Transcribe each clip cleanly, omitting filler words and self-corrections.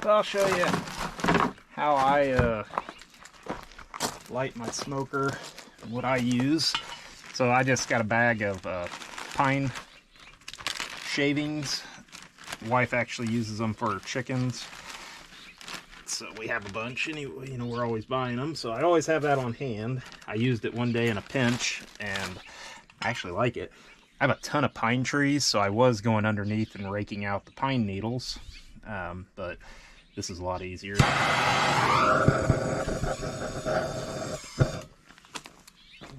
So I'll show you how I light my smoker and what I use. So I just got a bag of pine shavings. My wife actually uses them for chickens. So we have a bunch anyway, you know, we're always buying them. So I always have that on hand. I used it one day in a pinch and I actually like it. I have a ton of pine trees, so I was going underneath and raking out the pine needles, but this is a lot easier. And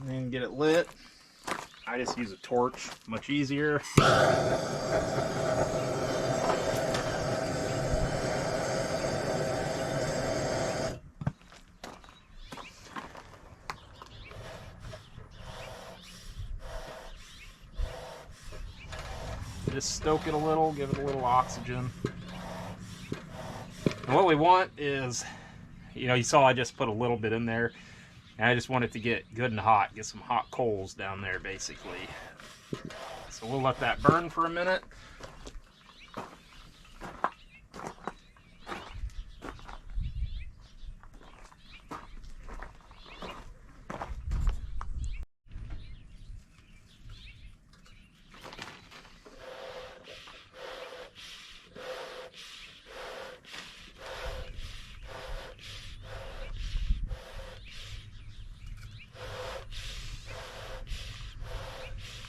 then get it lit. I just use a torch, much easier. Just stoke it a little, give it a little oxygen. And what we want is, you know, you saw I just put a little bit in there, and I just want it to get good and hot, get some hot coals down there basically. So we'll let that burn for a minute.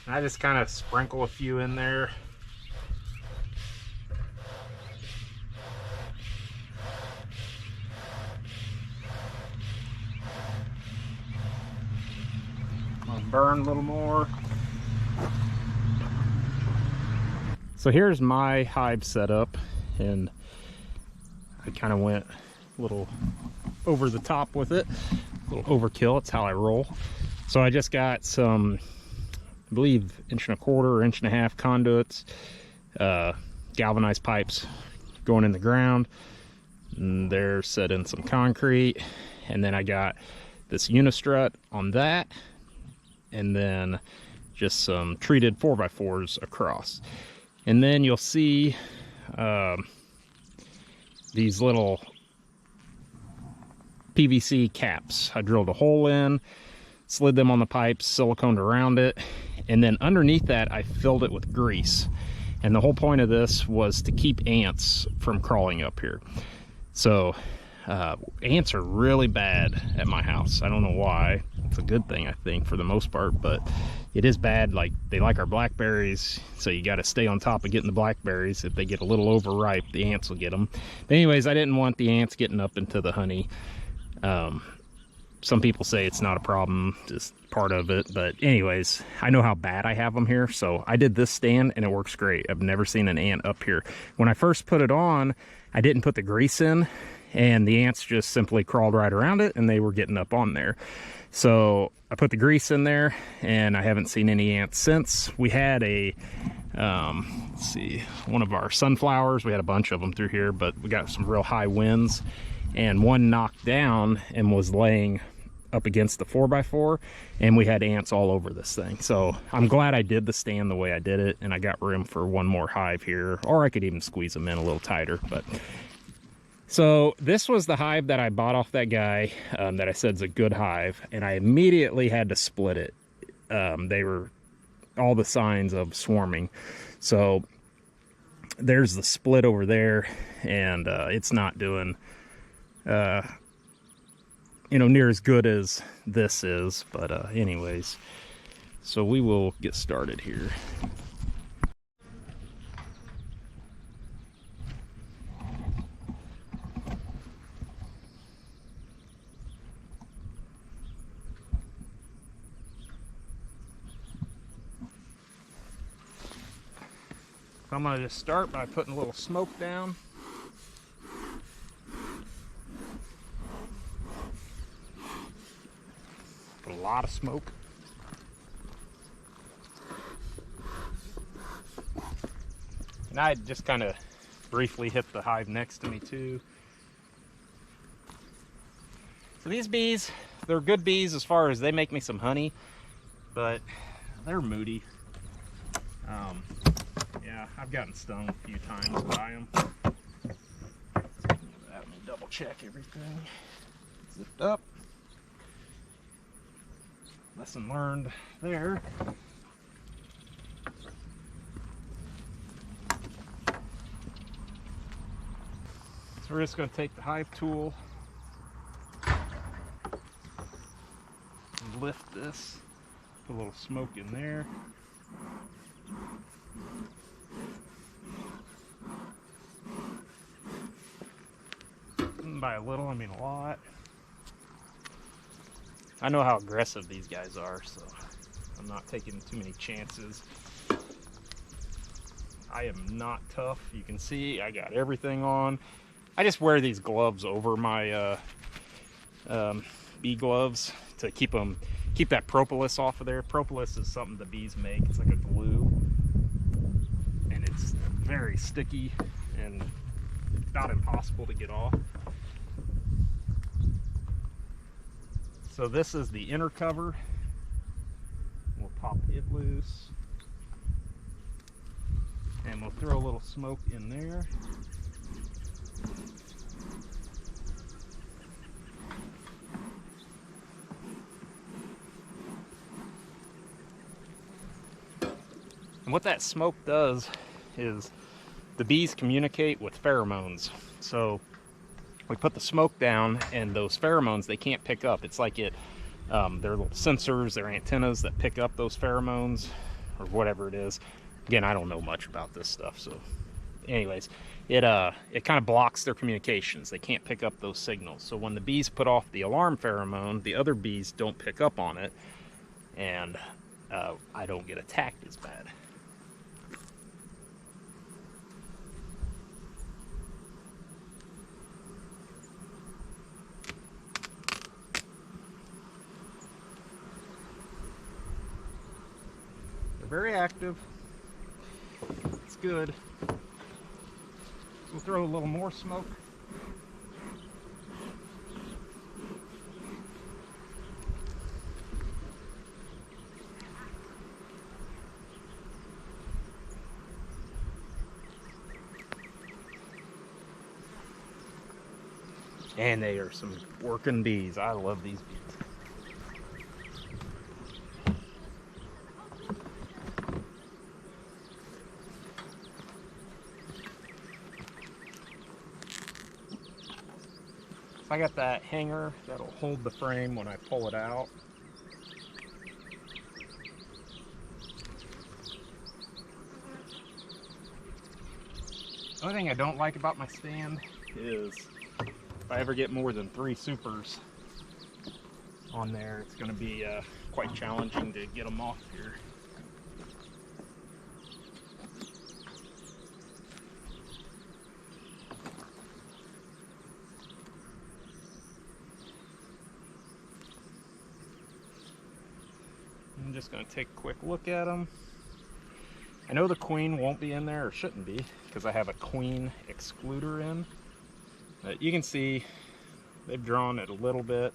I just kind of sprinkle a few in there. I'll burn a little more. So here's my hive setup, and I kind of went a little over the top with it, a little overkill. It's how I roll. So I just got some, I believe, 1.25 or 1.5 conduits, galvanized pipes going in the ground, and they're set in some concrete. And then I got this unistrut on that, and then just some treated 4x4s across. And then you'll see these little PVC caps. I drilled a hole in, slid them on the pipes, siliconed around it, and then underneath that I filled it with grease. And the whole point of this was to keep ants from crawling up here. So ants are really bad at my house. I don't know why. It's a good thing, I think, for the most part, but it is bad. Like, they like our blackberries, so you got to stay on top of getting the blackberries. If they get a little overripe, the ants will get them. But anyways, I didn't want the ants getting up into the honey. Some people say it's not a problem, just part of it. But anyways, I know how bad I have them here, so I did this stand and it works great. I've never seen an ant up here. When I first put it on, I didn't put the grease in, and the ants just simply crawled right around it and they were getting up on there. So I put the grease in there and I haven't seen any ants since. We had a, let's see, one of our sunflowers, we had a bunch of them through here, but we got some real high winds, and one knocked down and was laying up against the 4x4, and we had ants all over this thing. So I'm glad I did the stand the way I did it, and I got room for one more hive here, or I could even squeeze them in a little tighter. But so this was the hive that I bought off that guy, that I said is a good hive, and I immediately had to split it. They were all the signs of swarming. So there's the split over there, and it's not doing you know, near as good as this is. But anyways, so we will get started here. I'm going to just start by putting a little smoke down. Put a lot of smoke. And I just kind of briefly hit the hive next to me too. So these bees, they're good bees as far as they make me some honey, but they're moody. Yeah, I've gotten stung a few times by them. check everything. Zipped up. Lesson learned there. So we're just going to take the hive tool and lift this, put a little smoke in there. And by a little, I mean a lot. I know how aggressive these guys are, so I'm not taking too many chances. I am not tough. You can see I got everything on. I just wear these gloves over my bee gloves to keep that propolis off of there. Propolis is something the bees make. It's like a glue, and it's very sticky and not impossible to get off. So this is the inner cover. We'll pop it loose, and we'll throw a little smoke in there. And what that smoke does is the bees communicate with pheromones. So we put the smoke down, and those pheromones they can't pick up. It's like they're little sensors, they're antennas that pick up those pheromones or whatever it is. Again, I don't know much about this stuff, so anyways, it kind of blocks their communications. They can't pick up those signals. So when the bees put off the alarm pheromone, the other bees don't pick up on it, and I don't get attacked as bad. Very active. It's good. We'll throw a little more smoke. And they are some working bees. I love these bees. I got that hanger that'll hold the frame when I pull it out. The only thing I don't like about my stand is if I ever get more than 3 supers on there, it's going to be quite challenging to get them off here. I'm just going to take a quick look at them. I know the queen won't be in there, or shouldn't be, because I have a queen excluder in. But you can see they've drawn it a little bit.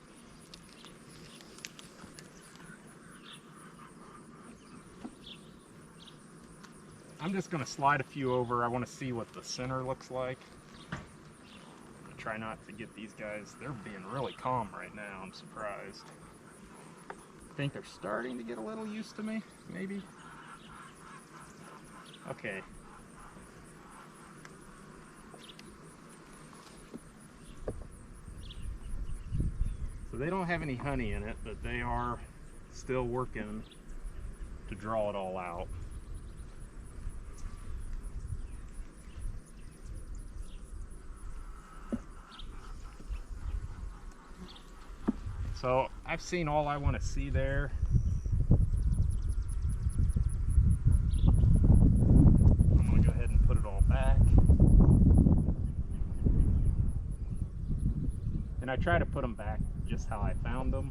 I'm just going to slide a few over. I want to see what the center looks like. I try not to get these guys. They're being really calm right now. I'm surprised. I think they're starting to get a little used to me, maybe. Okay. So they don't have any honey in it, but they are still working to draw it all out. So I've seen all I want to see there. I'm going to go ahead and put it all back. And I try to put them back just how I found them,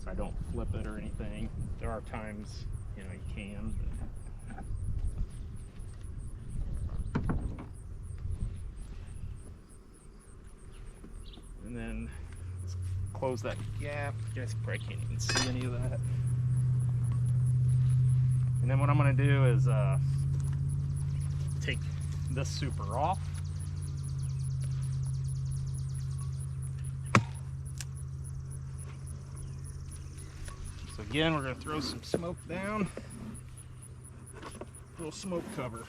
so I don't flip it or anything. There are times, you know, you can, but and then let's close that gap. You guys probably can't even see any of that. And then what I'm going to do is take this super off. Again, we're going to throw some smoke down. A little smoke cover.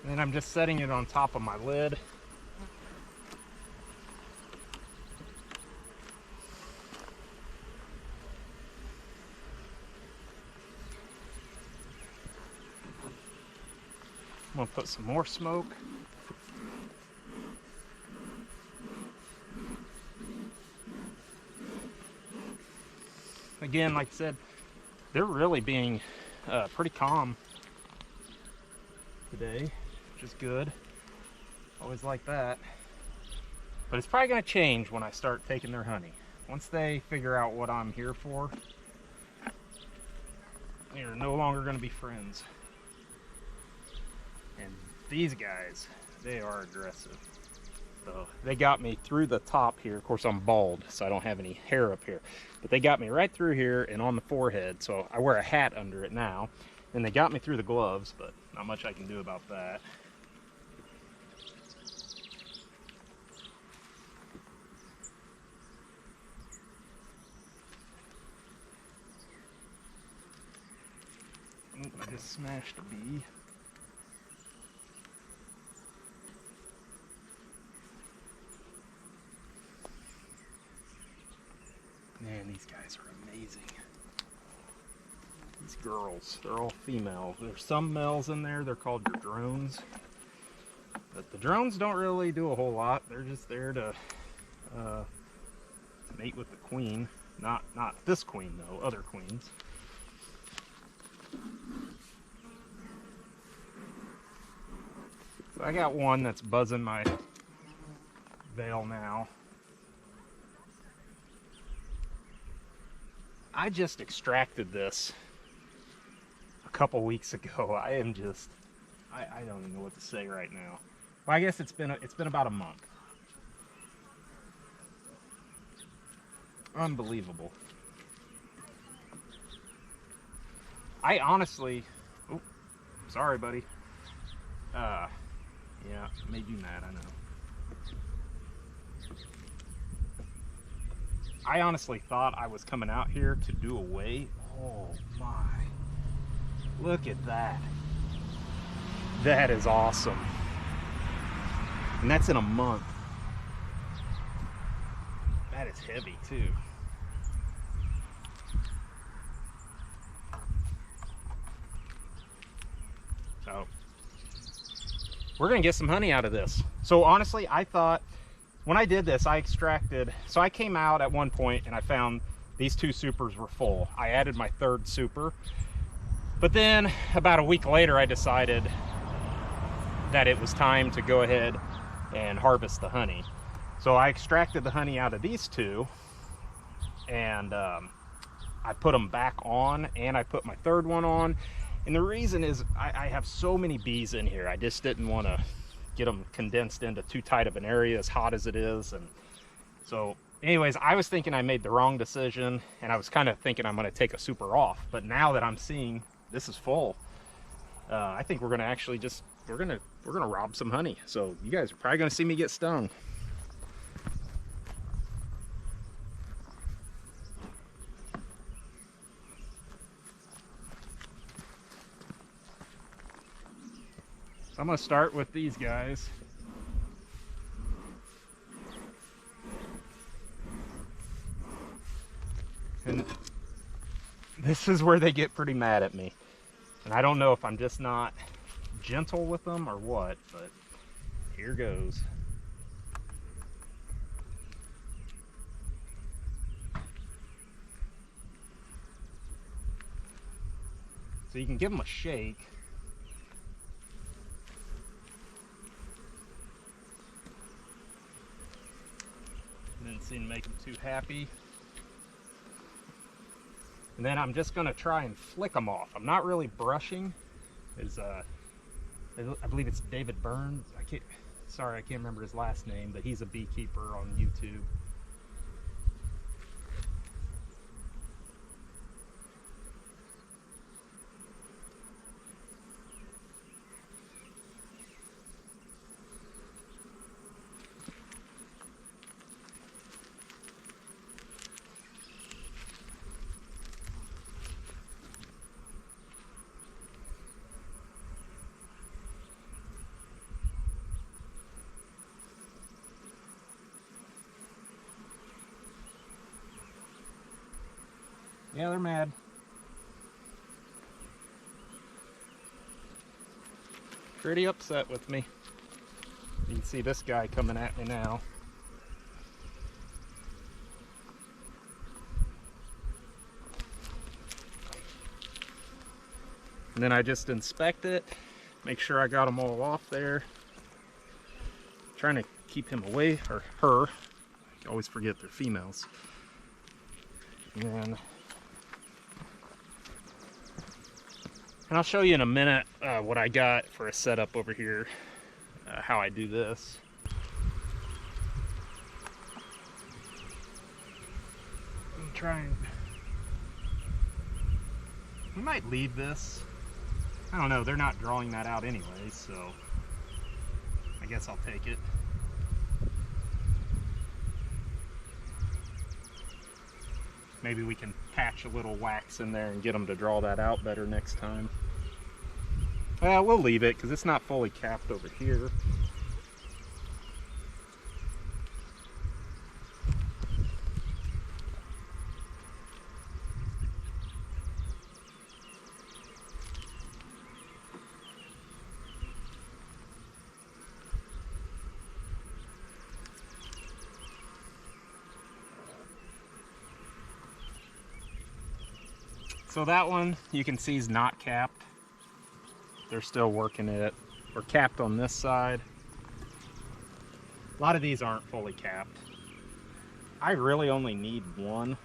And then I'm just setting it on top of my lid. I'm gonna put some more smoke. Again, like I said, they're really being pretty calm today, which is good. Always like that. But it's probably gonna change when I start taking their honey. Once they figure out what I'm here for, they're no longer gonna be friends. And these guys, they are aggressive. So they got me through the top here. Of course, I'm bald, so I don't have any hair up here. But they got me right through here and on the forehead, so I wear a hat under it now. And they got me through the gloves, but not much I can do about that. Oop, I just smashed a bee. Man, these guys are amazing. These girls, they're all female. There's some males in there, they're called your drones. But the drones don't really do a whole lot. They're just there to mate with the queen. Not this queen though, other queens. So I got one that's buzzing my veil now. I just extracted this a couple weeks ago. I am just, I don't even know what to say right now. Well, I guess it's been about a month. Unbelievable. I honestly, oh, sorry, buddy. Yeah, made you mad, I know. I honestly thought I was coming out here to do away. Oh my. Look at that. That is awesome. And that's in a month. That is heavy too. So we're gonna get some honey out of this. So honestly, I thought when I did this, I extracted, so I came out at one point and I found these two supers were full. I added my third super, but then about a week later, I decided that it was time to go ahead and harvest the honey. So I extracted the honey out of these two and I put them back on and I put my third one on. And the reason is I have so many bees in here. I just didn't want to get them condensed into too tight of an area, as hot as it is. And so anyways, I was thinking I made the wrong decision and I was kind of thinking I'm going to take a super off. But now that I'm seeing this is full, I think we're going to actually just, we're going to rob some honey. So you guys are probably going to see me get stung. So I'm going to start with these guys. And this is where they get pretty mad at me. And I don't know if I'm just not gentle with them or what, but here goes. So you can give them a shake. Didn't seem to make them too happy. And then I'm just going to try and flick them off. I'm not really brushing. I believe it's David Burns. Sorry, I can't remember his last name, but he's a beekeeper on YouTube. Yeah, they're mad. Pretty upset with me. You can see this guy coming at me now. And then I just inspect it, make sure I got them all off there. Trying to keep him away, or her. I always forget they're females. And I'll show you in a minute what I got for a setup over here, how I do this. I'm trying. We might leave this. I don't know, they're not drawing that out anyway, so I guess I'll take it. Maybe we can patch a little wax in there and get them to draw that out better next time. Well, we'll leave it because it's not fully capped over here. So that one you can see is not capped. They're still working it. We're capped on this side. A lot of these aren't fully capped. I really only need one.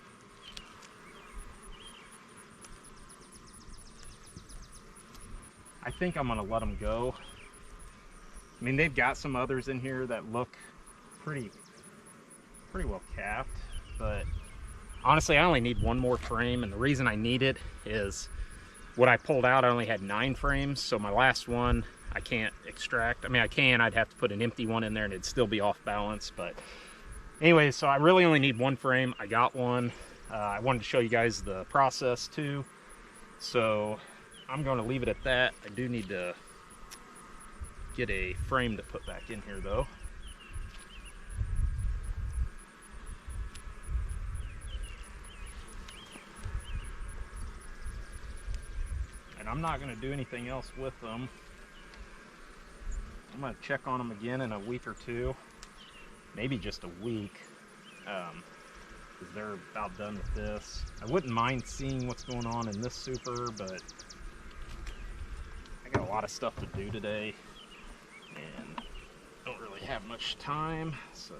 I think I'm gonna let them go. I mean, they've got some others in here that look pretty well capped, but honestly, I only need one more frame, and the reason I need it is what I pulled out, I only had 9 frames, so my last one I can't extract. I mean, I can, I'd have to put an empty one in there and it'd still be off balance, but anyway, so I really only need one frame. I got one. I wanted to show you guys the process too, so I'm going to leave it at that. I do need to get a frame to put back in here though. And I'm not going to do anything else with them. I'm going to check on them again in a week or two, maybe just a week, because they're about done with this. I wouldn't mind seeing what's going on in this super, but I got a lot of stuff to do today and don't really have much time, so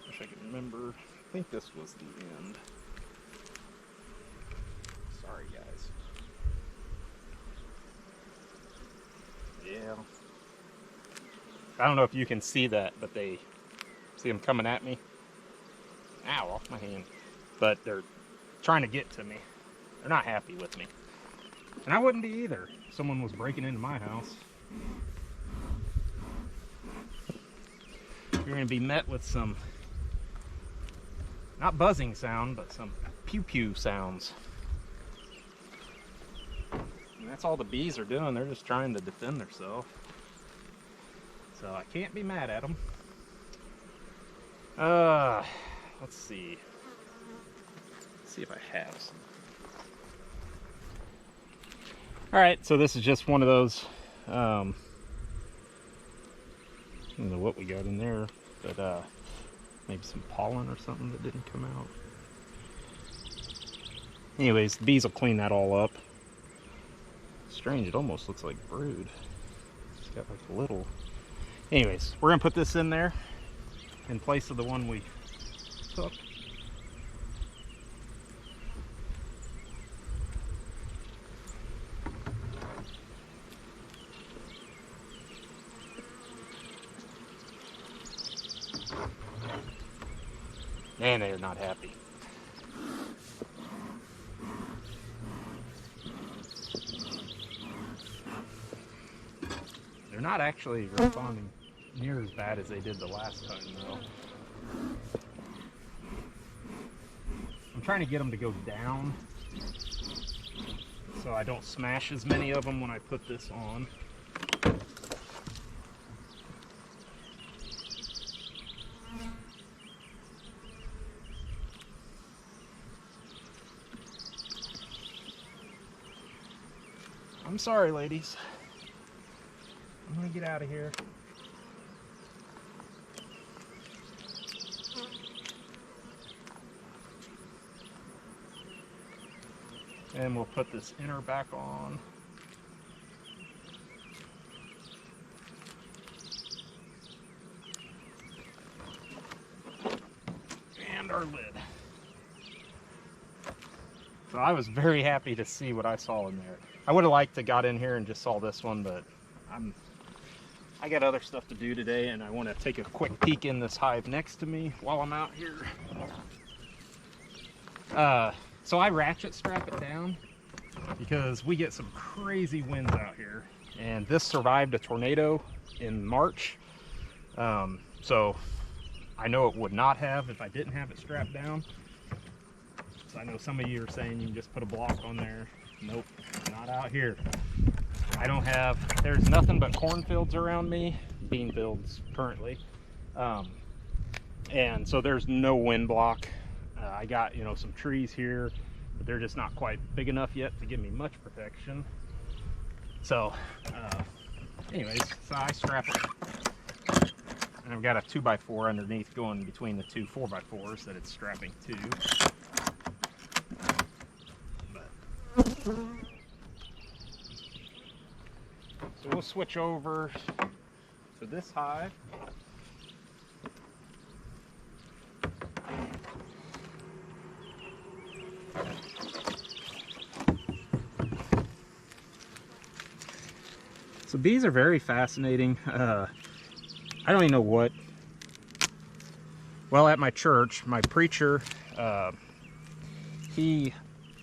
wish I could remember. I think this was the end. Sorry, guys. Yeah. I don't know if you can see that, but they see them coming at me. Ow, off my hand. But they're trying to get to me. They're not happy with me. And I wouldn't be either if someone was breaking into my house. You're going to be met with some, not buzzing sound, but some pew-pew sounds. And that's all the bees are doing. They're just trying to defend themselves. So I can't be mad at them. Let's see. Let's see if I have some. Alright, so this is just one of those, I don't know what we got in there, but maybe some pollen or something that didn't come out. Anyways, the bees will clean that all up. Strange, it almost looks like brood. It's got like a little... Anyways, we're going to put this in there in place of the one we took. And they're not happy. They're not actually responding near as bad as they did the last time, though. I'm trying to get them to go down so I don't smash as many of them when I put this on. I'm sorry, ladies. I'm gonna get out of here. And we'll put this inner back on. And our lid. So I was very happy to see what I saw in there. I would have liked to got in here and just saw this one, but I got other stuff to do today, and I want to take a quick peek in this hive next to me while I'm out here. So I ratchet strap it down because we get some crazy winds out here, and this survived a tornado in March. So I know it would not have if I didn't have it strapped down. So I know some of you are saying you can just put a block on there. Nope, not out here. I don't have, there's nothing but cornfields around me, bean fields currently. And so there's no wind block. I got, you know, some trees here, but they're just not quite big enough yet to give me much protection. So, anyways, so I strap it. And I've got a 2x4 underneath going between the two 4x4s that it's strapping to. So we'll switch over to this hive. So bees are very fascinating. I don't even know what. Well, at my church, my preacher, he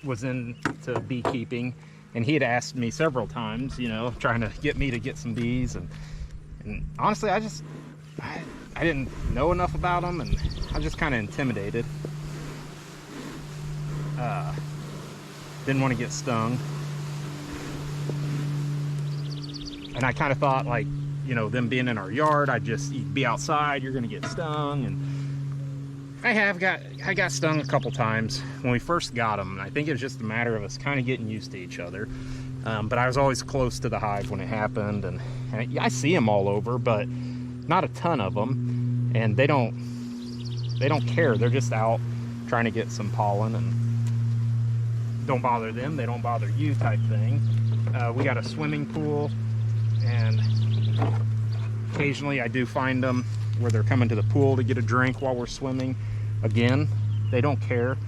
was into beekeeping, and he had asked me several times, you know, trying to get me to get some bees, and honestly, I didn't know enough about them, and I was just kind of intimidated. Didn't want to get stung. And I kind of thought, like, you know, them being in our yard, you'd be outside, you're gonna get stung. And I got stung a couple times when we first got them. And I think it was just a matter of us kind of getting used to each other. But I was always close to the hive when it happened, and I see them all over, but not a ton of them. And they don't care. They're just out trying to get some pollen, and don't bother them, they don't bother you type thing. We got a swimming pool, and occasionally I do find them where they're coming to the pool to get a drink while we're swimming. Again, they don't care.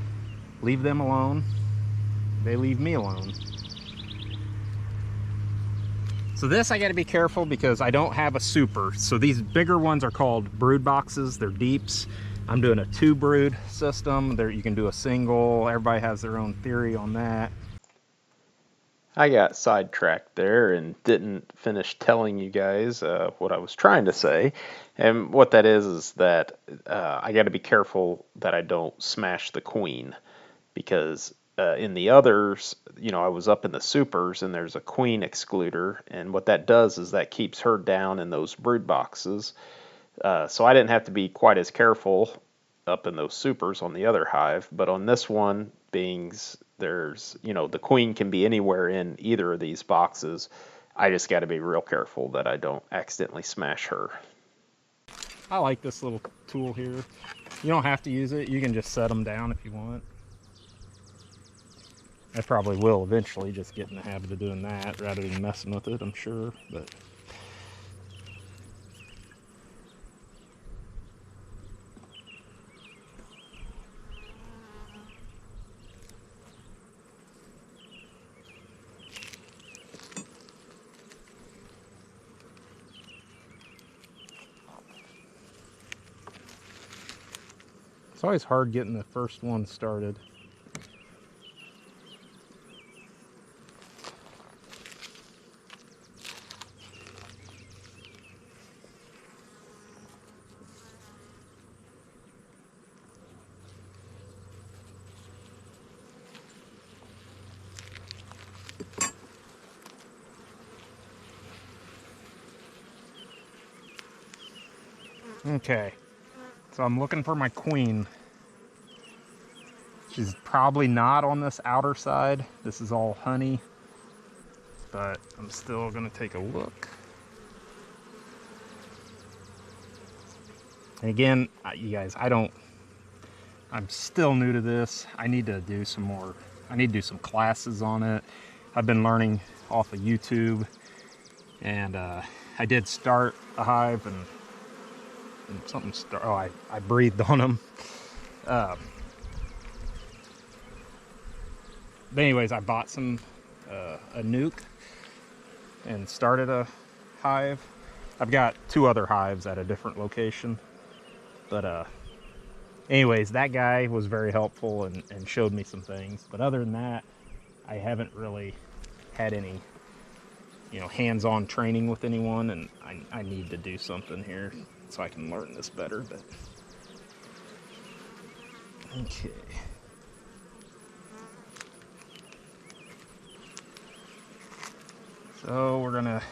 Leave them alone. They leave me alone. So this I got to be careful because I don't have a super. So these bigger ones are called brood boxes. They're deeps. I'm doing a 2 brood system. There you can do a single. Everybody has their own theory on that. I got sidetracked there and didn't finish telling you guys what I was trying to say. And what that is that I got to be careful that I don't smash the queen, because in the others, you know, I was up in the supers and there's a queen excluder, and what that does is that keeps her down in those brood boxes. So I didn't have to be quite as careful up in those supers on the other hive, but on this one, there's, you know, the queen can be anywhere in either of these boxes. I just got to be real careful that I don't accidentally smash her. I like this little tool here. You don't have to use it. You can just set them down if you want. I probably will eventually just get in the habit of doing that rather than messing with it, I'm sure. But it's always hard getting the first one started. Okay, so I'm looking for my queen. She's probably not on this outer side. This is all honey. but I'm still gonna take a look. And again, you guys, I'm still new to this. I need to do some more, I need to do some classes on it. I've been learning off of YouTube, and I did start a hive, and something I breathed on them. But anyways, I bought a nuke and started a hive. I've got 2 other hives at a different location, but anyways, that guy was very helpful and showed me some things. But other than that, I haven't really had any, hands-on training with anyone, and I need to do something here so I can learn this better. But okay. So we're gonna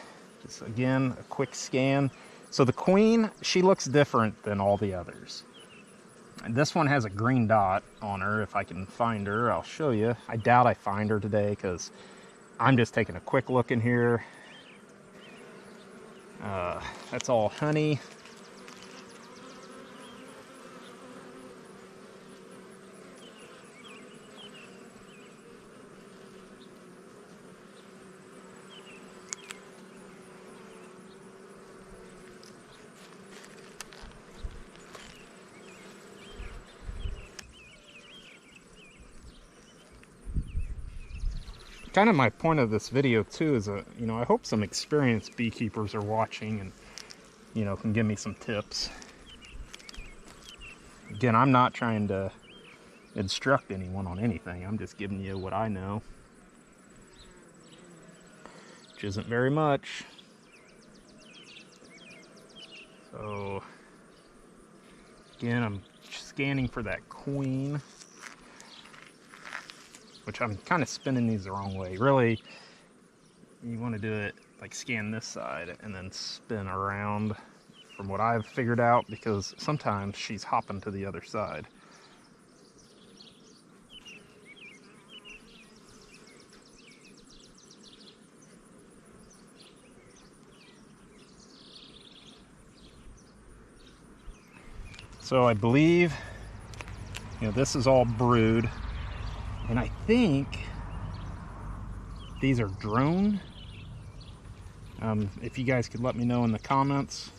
just, again, a quick scan. So the queen, she looks different than all the others. And this one has a green dot on her. If I can find her, I'll show you. I doubt I find her today because I'm just taking a quick look in here. That's all honey. Kind of my point of this video too is I hope some experienced beekeepers are watching and can give me some tips. Again, I'm not trying to instruct anyone on anything. I'm just giving you what I know, which isn't very much. So again, I'm scanning for that queen, which I'm kind of spinning these the wrong way. Really, you want to do it like scan this side and then spin around from what I've figured out, because sometimes she's hopping to the other side. So I believe, this is all brood. And I think these are drone. If you guys could let me know in the comments,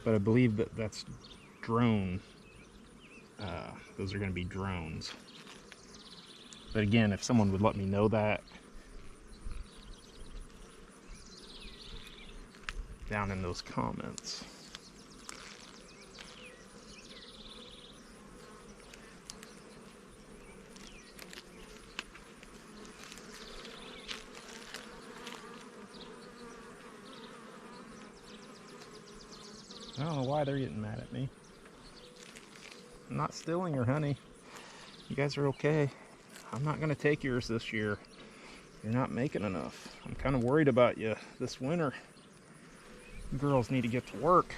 but I believe that's drone. Those are going to be drones. But again, if someone would let me know that down in those comments. I don't know why they're getting mad at me. I'm not stealing your honey. You guys are okay. I'm not going to take yours this year. You're not making enough. I'm kind of worried about you this winter. You girls need to get to work.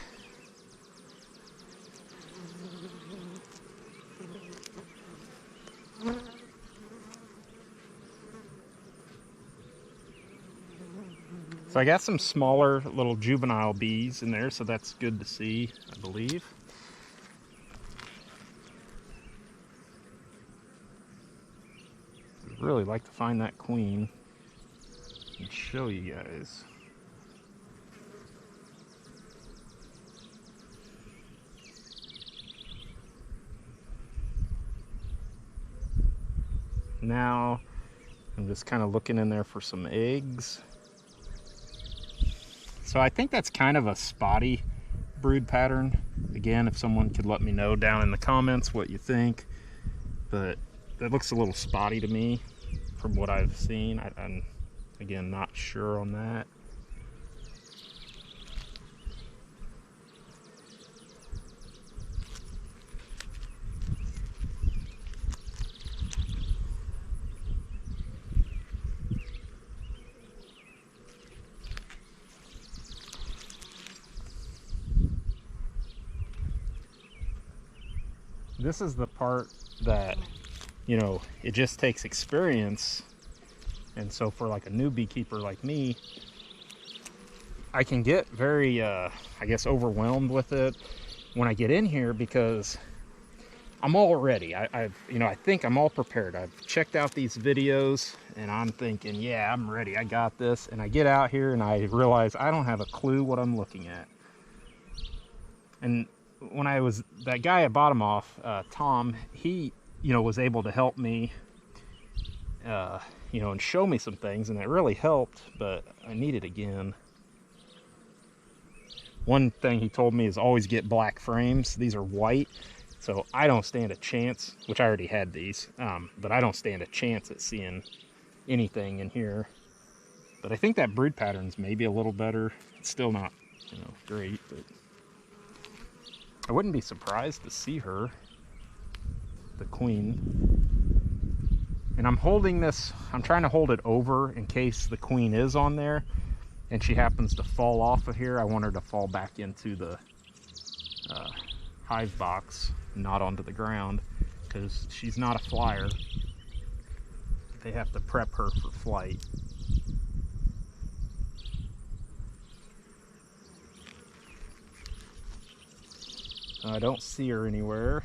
So I got some smaller little juvenile bees in there, so that's good to see, I believe. I'd really like to find that queen and show you guys. Now I'm just kind of looking in there for some eggs. So I think that's kind of a spotty brood pattern. Again, if someone could let me know down in the comments what you think. But that looks a little spotty to me from what I've seen. I'm, again, not sure on that. This is the part that, it just takes experience And so for like a new beekeeper like me, I can get very, I guess, overwhelmed with it when I get in here, because I'm all ready. I think I'm all prepared. I've checked out these videos and I'm thinking, yeah, I'm ready. I got this. And I get out here and I realize I don't have a clue what I'm looking at. And when that guy I bought them off, Tom, he, was able to help me, and show me some things, and it really helped, but I need it again. One thing he told me is always get black frames. These are white. So I don't stand a chance, which I already had these, but I don't stand a chance at seeing anything in here. But I think that brood pattern's maybe a little better. It's still not, great, but I wouldn't be surprised to see her, the queen. And I'm holding this, I'm trying to hold it over in case the queen is on there and she happens to fall off of here. I want her to fall back into the hive box, not onto the ground, because she's not a flyer. They have to prep her for flight. I don't see her anywhere,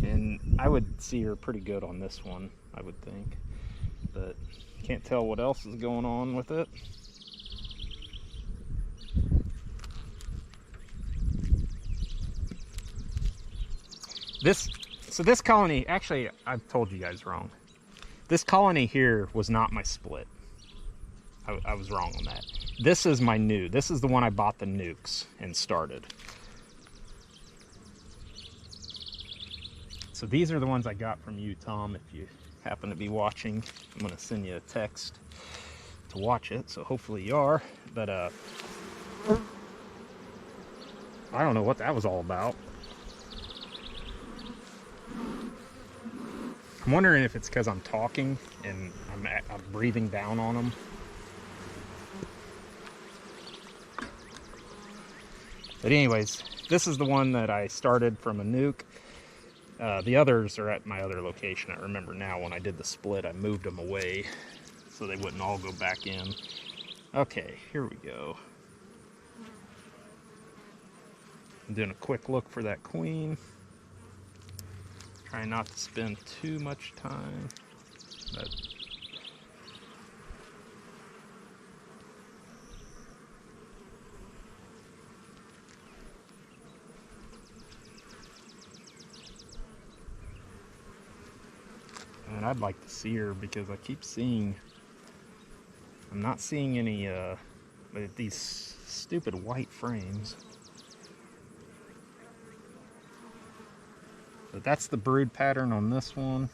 and I would see her pretty good on this one, I would think, but can't tell what else is going on with it. This colony, actually, I've told you guys wrong. This colony here was not my split. I was wrong on that. This is my new. This is the one I bought the nukes and started. So these are the ones I got from you, Tom, if you happen to be watching. I'm going to send you a text to watch it, so hopefully you are. But I don't know what that was all about. I'm wondering if it's because I'm talking and I'm breathing down on them. But anyways, this is the one that I started from a nuke. The others are at my other location. I remember now when I did the split, I moved them away so they wouldn't all go back in. Okay, here we go. I'm doing a quick look for that queen. Trying not to spend too much time. But and I'd like to see her because I keep seeing, I'm not seeing any these stupid white frames. But that's the brood pattern on this one.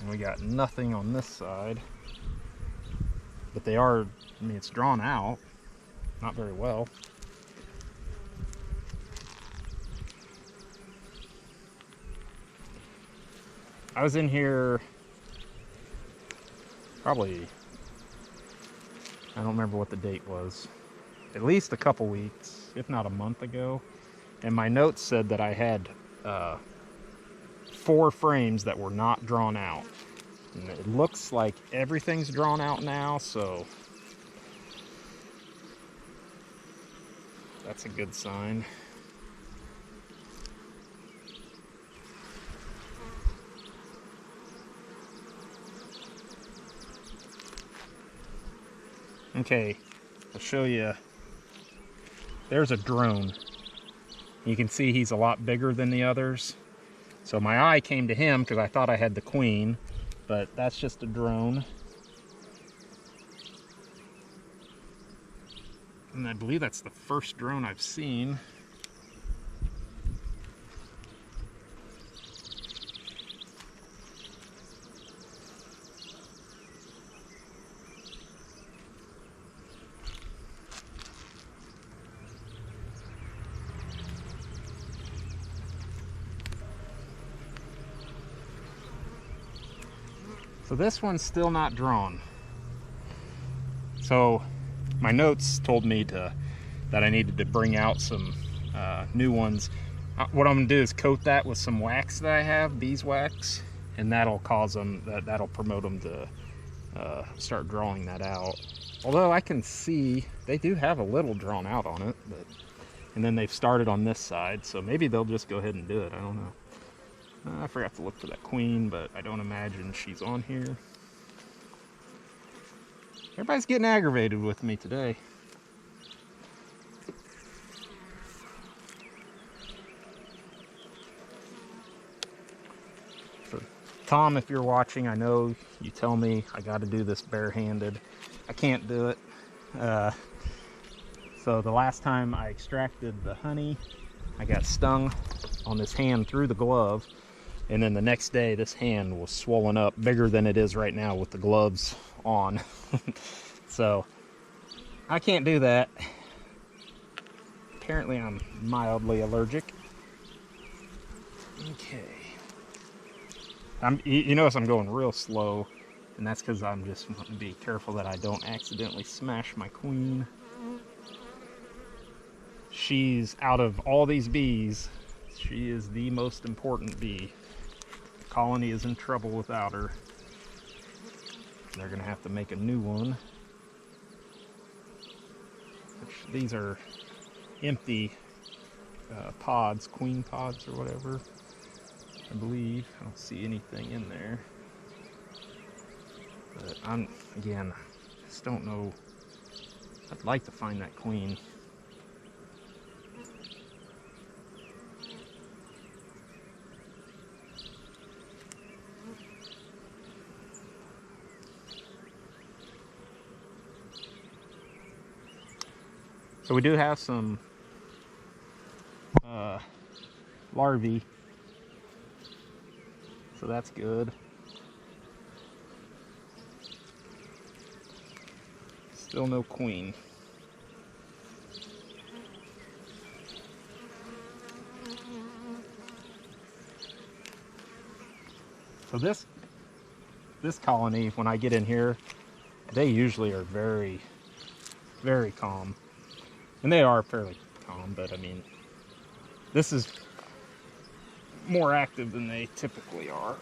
And we got nothing on this side. But they are, I mean, it's drawn out. Not very well. I was in here probably, I don't remember what the date was. At least a couple weeks, if not a month ago. And my notes said that I had 4 frames that were not drawn out. And it looks like everything's drawn out now, so that's a good sign. Okay, I'll show you. There's a drone. You can see he's a lot bigger than the others. So my eye came to him because I thought I had the queen, but that's just a drone. And I believe that's the first drone I've seen. So this one's still not drawn. So my notes told me that I needed to bring out some new ones. What I'm gonna do is coat that with some wax that I have, beeswax, and that'll cause them, that'll promote them to start drawing that out. Although I can see they do have a little drawn out on it, but and then they've started on this side, so maybe they'll just go ahead and do it. I don't know. I forgot to look for that queen, but I don't imagine she's on here. Everybody's getting aggravated with me today. So, Tom, if you're watching, I know you tell me I got to do this barehanded. I can't do it. So the last time I extracted the honey, I got stung on this hand through the glove, and then the next day this hand was swollen up bigger than it is right now with the gloves on. So I can't do that. Apparently I'm mildly allergic. Okay. You notice I'm going real slow, and that's because I'm just wanting to be careful that I don't accidentally smash my queen. She's, out of all these bees, she is the most important bee. The colony is in trouble without her. They're gonna have to make a new one. These are empty pods, queen pods or whatever, I believe. I don't see anything in there. But again, I just don't know. I'd like to find that queen. So we do have some larvae, so that's good. Still no queen. So this colony, when I get in here, they usually are very, very calm. And they are fairly calm, but I mean, this is more active than they typically are.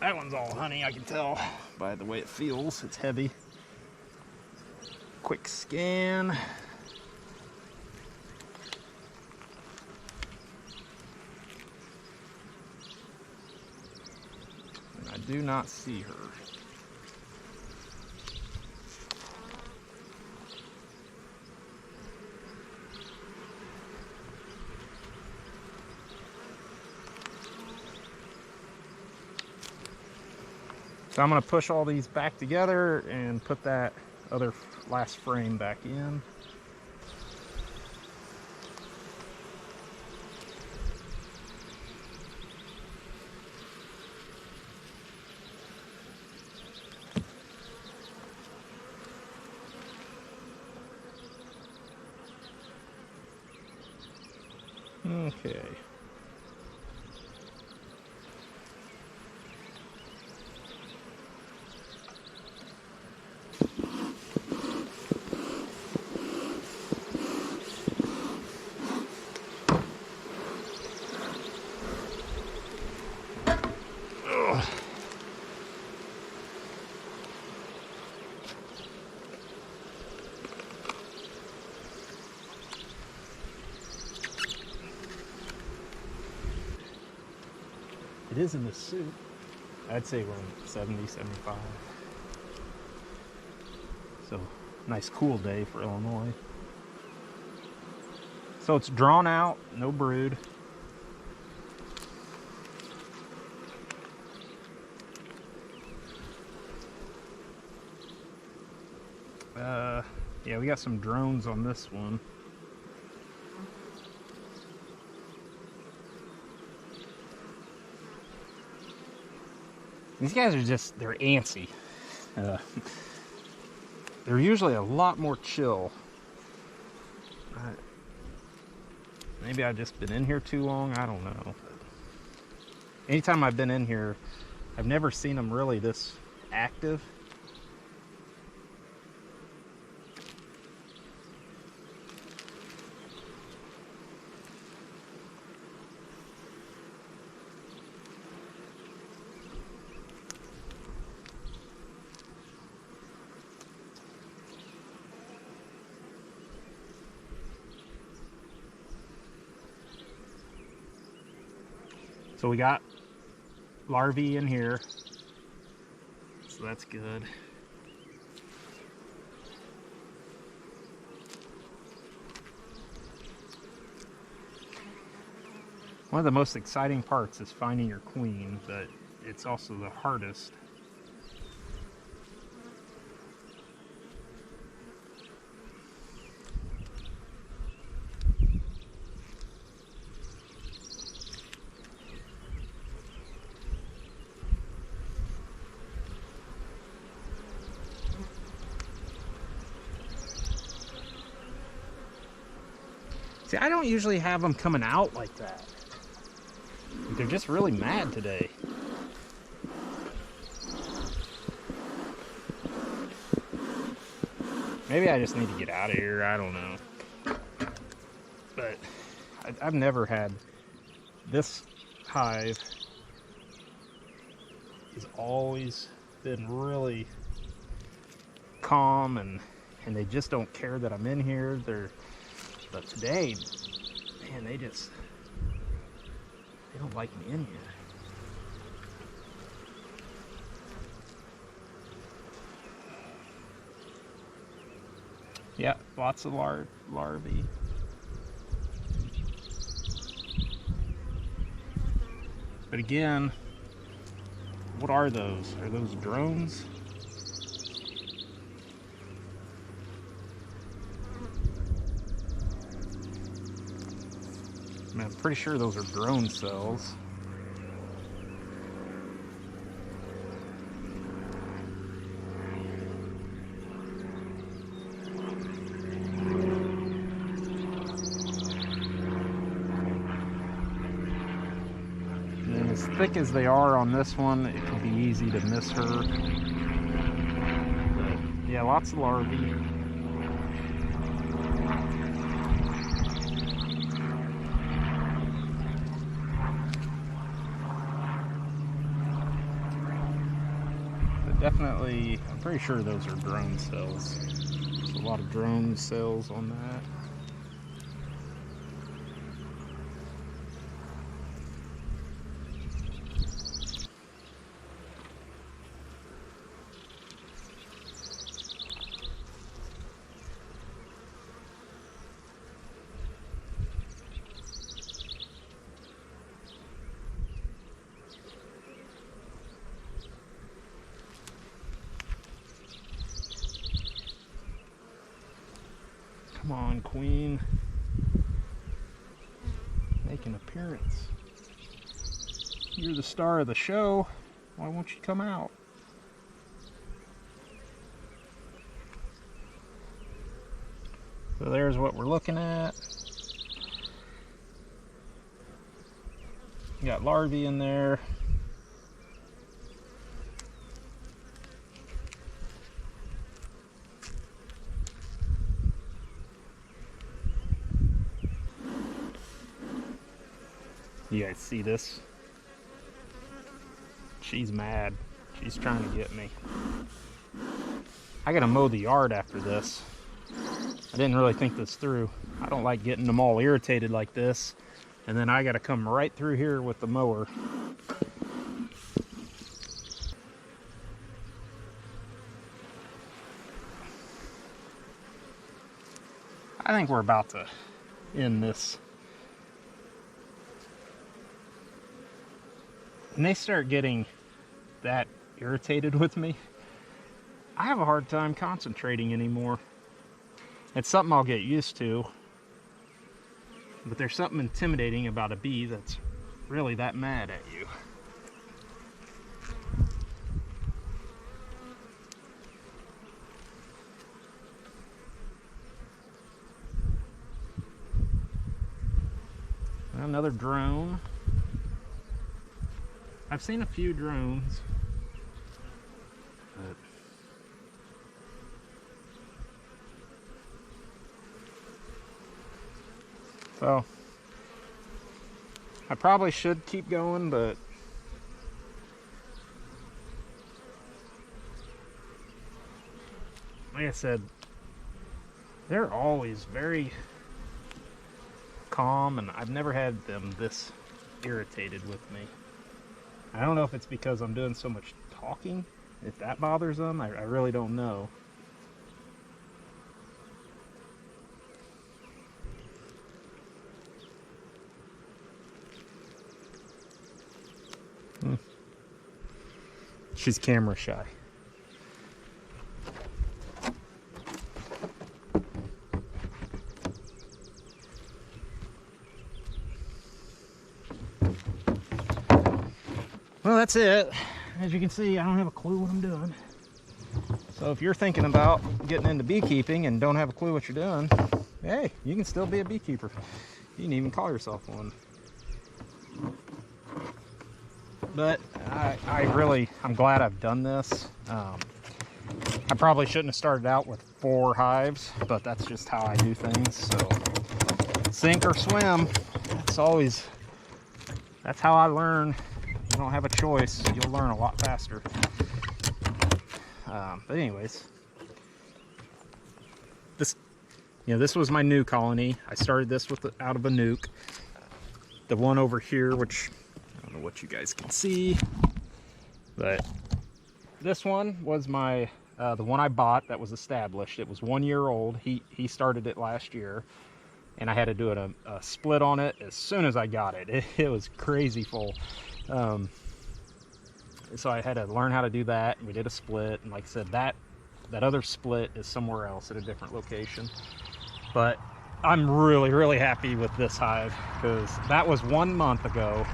That one's all honey, I can tell by the way it feels. It's heavy. Quick scan. And I do not see her. So I'm going to push all these back together and put that other last frame back in. Okay. It is in the suit. I'd say around 70, 75. So, nice cool day for Illinois. So it's drawn out, no brood. Yeah, we got some drones on this one. These guys are just, they're antsy. They're usually a lot more chill. Maybe I've just been in here too long, I don't know. Anytime I've been in here, I've never seen them really this active. So we got larvae in here, so that's good. One of the most exciting parts is finding your queen, but it's also the hardest. See, I don't usually have them coming out like that. They're just really mad today. Maybe I just need to get out of here, I don't know. But I've never had this hive. Has always been really calm and they just don't care that I'm in here. But today, man, they don't like me in here. Yeah, lots of larvae. But again, what are those? Are those drones? I mean, I'm pretty sure those are drone cells. And as thick as they are on this one, it can be easy to miss her. But yeah, lots of larvae. Definitely, I'm pretty sure those are drone cells. There's a lot of drone cells on that. Come on, queen. Make an appearance. You're the star of the show. Why won't you come out? So there's what we're looking at. You got larvae in there. You guys see this? She's mad. She's trying to get me. I gotta mow the yard after this. I didn't really think this through. I don't like getting them all irritated like this. And then I gotta come right through here with the mower. I think we're about to end this. When they start getting that irritated with me, I have a hard time concentrating anymore. It's something I'll get used to, but there's something intimidating about a bee that's really that mad at you. Another drone. I've seen a few drones, but so I probably should keep going, but like I said, they're always very calm, and I've never had them this irritated with me. I don't know if it's because I'm doing so much talking, if that bothers them. I really don't know. She's camera shy. Well, that's it. As you can see, I don't have a clue what I'm doing. So if you're thinking about getting into beekeeping and don't have a clue what you're doing, hey, you can still be a beekeeper. You can even call yourself one. But I'm glad I've done this. I probably shouldn't have started out with 4 hives, but that's just how I do things. So sink or swim, that's how I learn. You don't have a choice, you'll learn a lot faster. But anyways, this was my new colony. I started this out of a nuke. The one over here, which I don't know what you guys can see, but this one was my the one I bought that was established. It was 1 year old. He started it last year, and I had to do a split on it as soon as I got it. It was crazy full. So I had to learn how to do that, and we did a split. And like I said, that other split is somewhere else at a different location. But I'm really happy with this hive, because that was 1 month ago,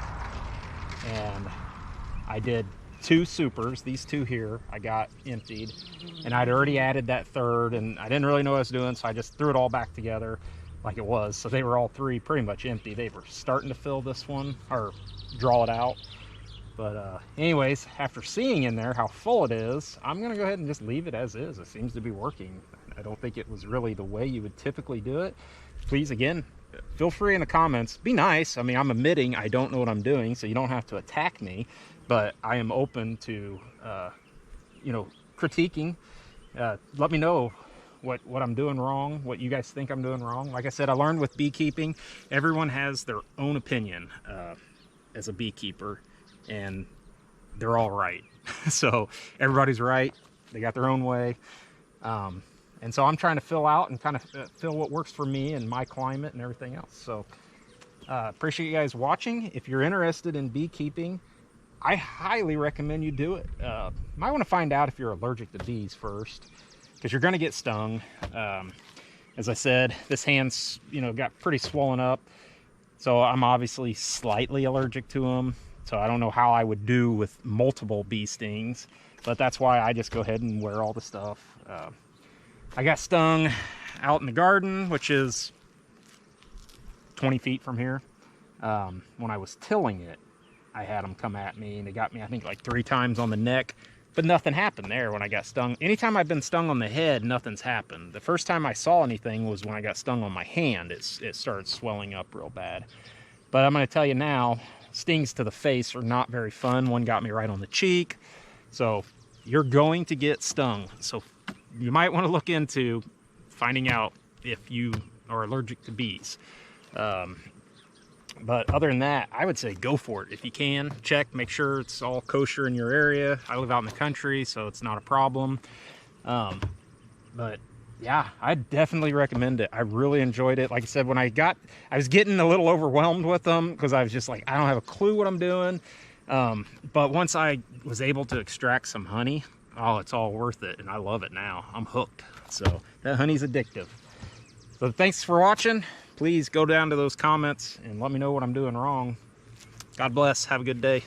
and I did 2 supers. These 2 here I got emptied, and I'd already added that third, and I didn't really know what I was doing, so I just threw it all back together like it was. So they were all 3 pretty much empty. They were starting to fill this one, or draw it out. But anyways, after seeing in there how full it is, I'm gonna go ahead and just leave it as is. It seems to be working. I don't think it was really the way you would typically do it. Please, again, feel free in the comments, be nice. I mean, I'm admitting I don't know what I'm doing, so you don't have to attack me, but I am open to critiquing. Let me know what I'm doing wrong, what you guys think I'm doing wrong. Like I said, I learned with beekeeping, everyone has their own opinion as a beekeeper, and they're all right. So everybody's right, they got their own way. And so I'm trying to fill out and kind of fill what works for me and my climate and everything else. So appreciate you guys watching. If you're interested in beekeeping, I highly recommend you do it. Might want to find out if you're allergic to bees first, because you're going to get stung. As I said, this hand's got pretty swollen up, so I'm obviously slightly allergic to them. So I don't know how I would do with multiple bee stings, but that's why I just go ahead and wear all the stuff. I got stung out in the garden, which is 20 feet from here. When I was tilling it, I had them come at me, and they got me, I think, like 3 times on the neck, but nothing happened there when I got stung. Anytime I've been stung on the head, nothing's happened. The first time I saw anything was when I got stung on my hand. It started swelling up real bad. But I'm going to tell you now, stings to the face are not very fun. One got me right on the cheek. So you're going to get stung. So you might want to look into finding out if you are allergic to bees. But other than that, I would say go for it. If you can, check, make sure it's all kosher in your area. I live out in the country, so it's not a problem. But yeah, I definitely recommend it. I really enjoyed it. Like I said, when I was getting a little overwhelmed with them, because I was just like, I don't have a clue what I'm doing. But once I was able to extract some honey, oh, it's all worth it. And I love it now. I'm hooked. So that honey's addictive. So thanks for watching. Please go down to those comments and let me know what I'm doing wrong. God bless. Have a good day.